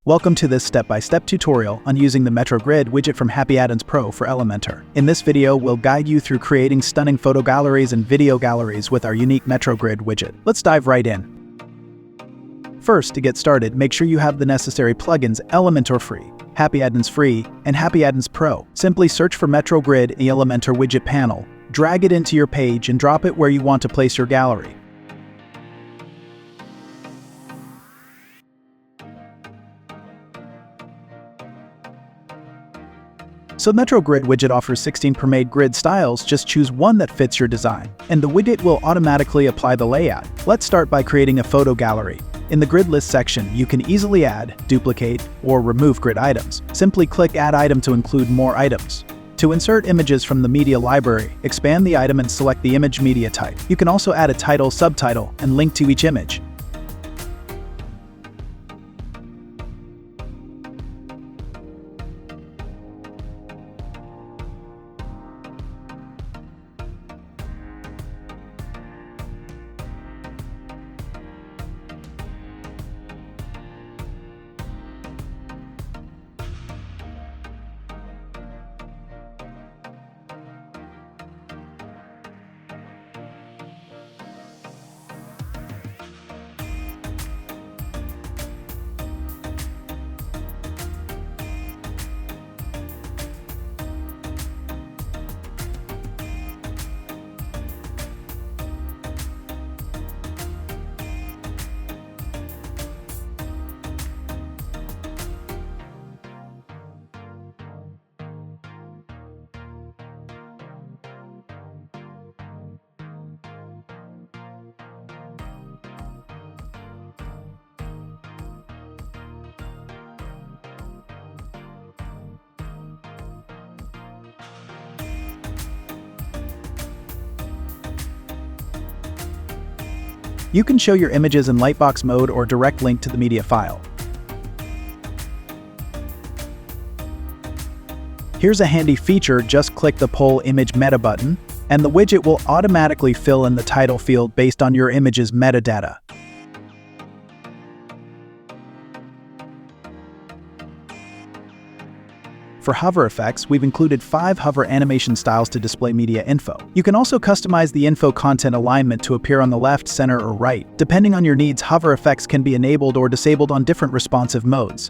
Welcome to this step-by-step tutorial on using the Metro Grid widget from HappyAddons Pro for Elementor. In this video, we'll guide you through creating stunning photo galleries and video galleries with our unique Metro Grid widget. Let's dive right in. First, to get started, make sure you have the necessary plugins: Elementor free, HappyAddons free, and HappyAddons Pro. Simply search for Metro Grid in the Elementor widget panel, drag it into your page, and drop it where you want to place your gallery. So Metro Grid widget offers 16 premade grid styles. Just choose one that fits your design, and the widget will automatically apply the layout. Let's start by creating a photo gallery. In the grid list section, you can easily add, duplicate, or remove grid items. Simply click Add Item to include more items. To insert images from the media library, expand the item and select the image media type. You can also add a title, subtitle, and link to each image. You can show your images in lightbox mode or direct link to the media file. Here's a handy feature: just click the Pull Image Meta button, and the widget will automatically fill in the title field based on your image's metadata. For hover effects, we've included 5 hover animation styles to display media info. You can also customize the info content alignment to appear on the left, center, or right. Depending on your needs, hover effects can be enabled or disabled on different responsive modes.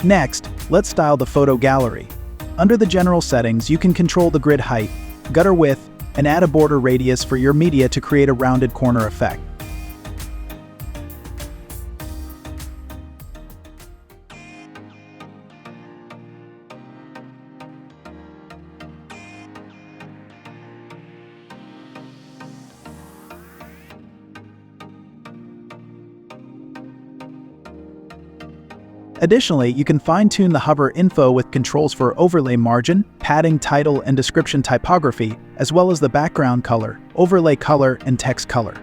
Next, let's style the photo gallery. Under the general settings, you can control the grid height, gutter width, and add a border radius for your media to create a rounded corner effect. Additionally, you can fine-tune the hover info with controls for overlay margin, padding, title, and description typography, as well as the background color, overlay color, and text color.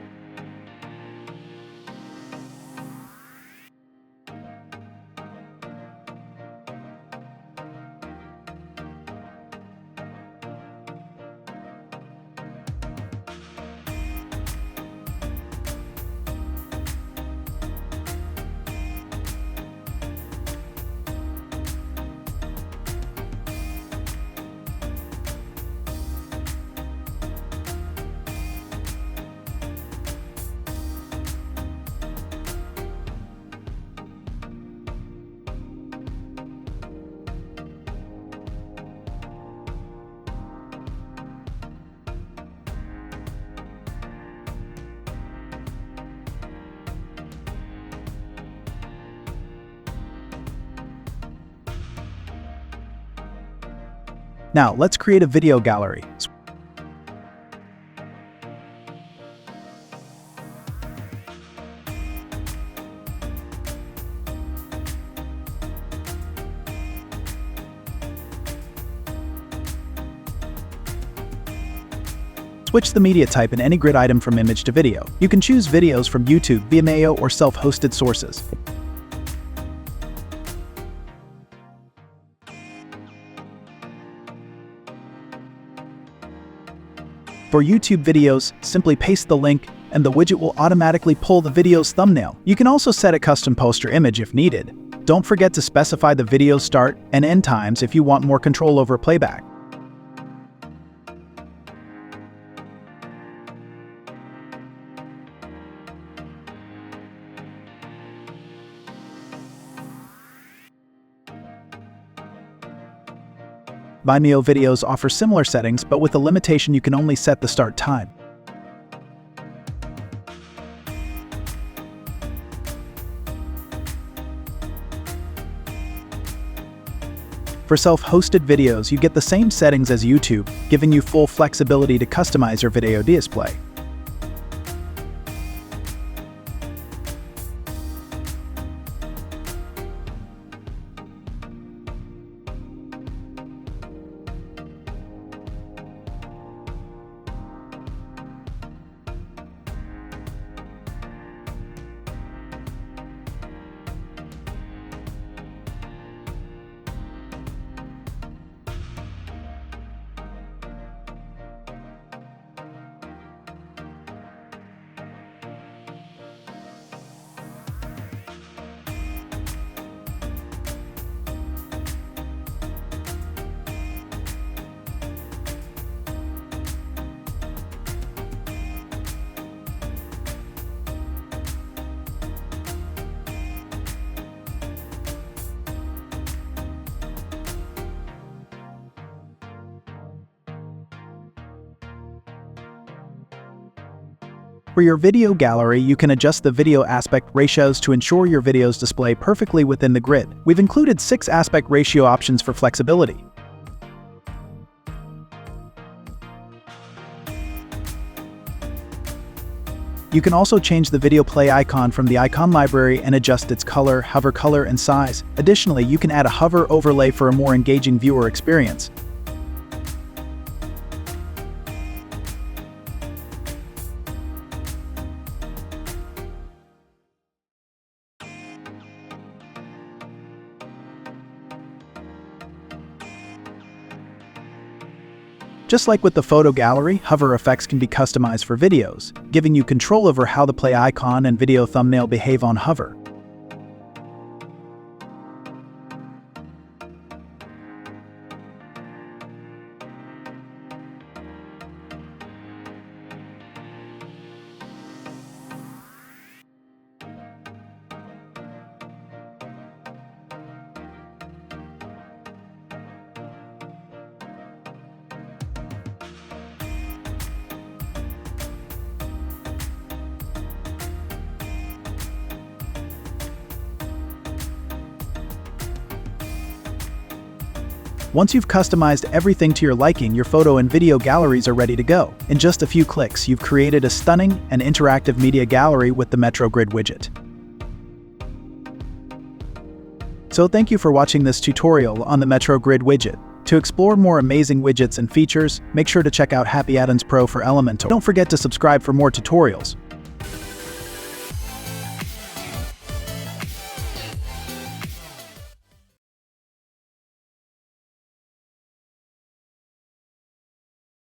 Now, let's create a video gallery. Switch the media type in any grid item from image to video. You can choose videos from YouTube, Vimeo, or self-hosted sources. For YouTube videos, simply paste the link, and the widget will automatically pull the video's thumbnail. You can also set a custom poster image if needed. Don't forget to specify the video's start and end times if you want more control over playback. Vimeo videos offer similar settings, but with the limitation you can only set the start time. For self-hosted videos, you get the same settings as YouTube, giving you full flexibility to customize your video display. For your video gallery, you can adjust the video aspect ratios to ensure your videos display perfectly within the grid. We've included 6 aspect ratio options for flexibility. You can also change the video play icon from the icon library and adjust its color, hover color, and size. Additionally, you can add a hover overlay for a more engaging viewer experience. Just like with the photo gallery, hover effects can be customized for videos, giving you control over how the play icon and video thumbnail behave on hover. Once you've customized everything to your liking, your photo and video galleries are ready to go. In just a few clicks, you've created a stunning and interactive media gallery with the Metro Grid widget. So thank you for watching this tutorial on the Metro Grid widget. To explore more amazing widgets and features, make sure to check out HappyAddons Pro for Elementor. Don't forget to subscribe for more tutorials.